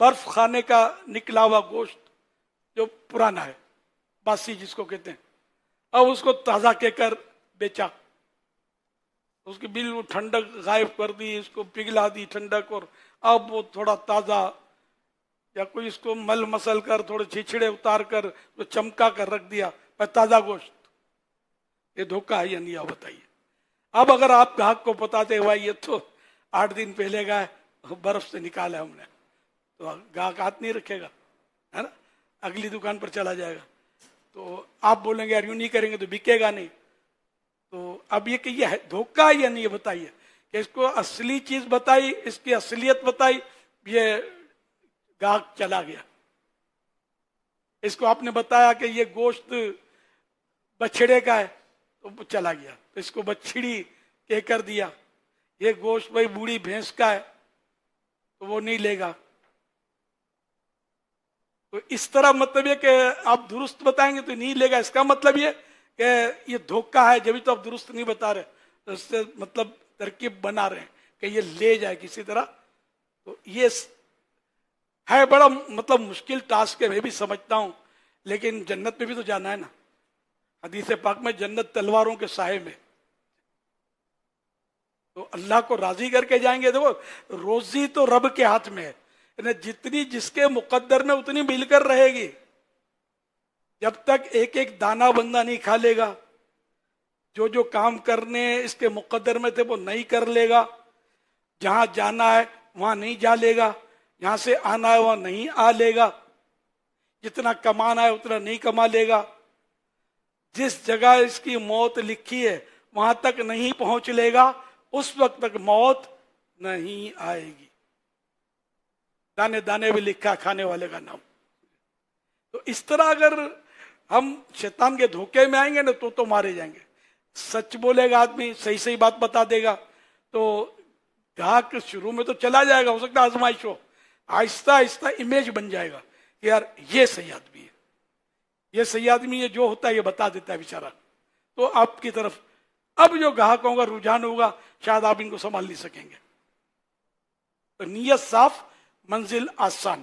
برف خانے کا نکلا ہوا گوشت جو پرانا ہے، باسی جس کو کہتے ہیں، اب اس کو تازہ کہہ کر بیچا، اس کی بالکل ٹھنڈک غائب کر دی، اس کو پگھلا دی ٹھنڈک، اور اب وہ تھوڑا تازہ، یا کوئی اس کو مل مسل کر تھوڑے چھچڑے اتار کر تو چمکا کر رکھ دیا پر تازہ گوشت، یہ دھوکہ ہے یا نہیں؟ آپ بتائیے۔ اب اگر آپ گاہک کو بتاتے ہیں بھائی یہ تو 8 دن پہلے کا ہے، برف سے نکالا ہے ہم نے، تو گاہک ہاتھ نہیں رکھے گا، ہے نا، اگلی دکان پر چلا جائے گا۔ تو آپ بولیں گے یار یوں نہیں کریں گے تو بکے گا نہیں۔ تو اب یہ کہ یہ دھوکہ ہے یا نہیں، یہ بتائیے، کہ اس کو اصلی چیز بتائی، اس کی اصلیت بتائی، یہ گاہک چلا گیا۔ اس کو آپ نے بتایا کہ یہ گوشت بچھڑے کا ہے تو وہ چلا گیا، اس کو بچھڑی کہہ کر دیا، یہ گوشت بھائی بوڑھی بھینس کا ہے تو وہ نہیں لے گا۔ تو اس طرح مطلب یہ کہ آپ درست بتائیں گے تو نہیں لے گا، اس کا مطلب یہ کہ یہ دھوکہ ہے، جبھی تو آپ درست نہیں بتا رہے، تو اس سے مطلب ترکیب بنا رہے ہیں کہ یہ لے جائے کسی طرح۔ تو یہ ہے بڑا مطلب مشکل ٹاسک ہے، میں بھی سمجھتا ہوں، لیکن جنت میں بھی تو جانا ہے نا۔ حدیث پاک میں جنت تلواروں کے سائے میں، تو اللہ کو راضی کر کے جائیں گے۔ دیکھو روزی تو رب کے ہاتھ میں ہے، یعنی جتنی جس کے مقدر میں اتنی مل کر رہے گی۔ جب تک ایک ایک دانہ بندہ نہیں کھا لے گا، جو جو کام کرنے اس کے مقدر میں تھے وہ نہیں کر لے گا، جہاں جانا ہے وہاں نہیں جا لے گا، یہاں سے آنا ہے وہاں نہیں آ لے گا، جتنا کمانا ہے اتنا نہیں کما لے گا، جس جگہ اس کی موت لکھی ہے وہاں تک نہیں پہنچ لے گا، اس وقت تک موت نہیں آئے گی۔ دانے دانے بھی لکھا کھانے والے کا نام۔ تو اس طرح اگر ہم شیطان کے دھوکے میں آئیں گے نا تو مارے جائیں گے۔ سچ بولے گا آدمی، صحیح صحیح بات بتا دے گا، تو گاہک شروع میں تو چلا جائے گا، ہو سکتا ہے آزمائش ہو، آہستہ آہستہ امیج بن جائے گا کہ یار یہ صحیح آدمی ہے، یہ صحیح آدمی ہے، جو ہوتا ہے یہ بتا دیتا ہے بیچارہ۔ تو آپ کی طرف اب جو گاہکوں کا رجحان ہوگا شاید آپ ان کو سنبھال نہیں سکیں گے۔ تو نیت صاف، منزل آسان۔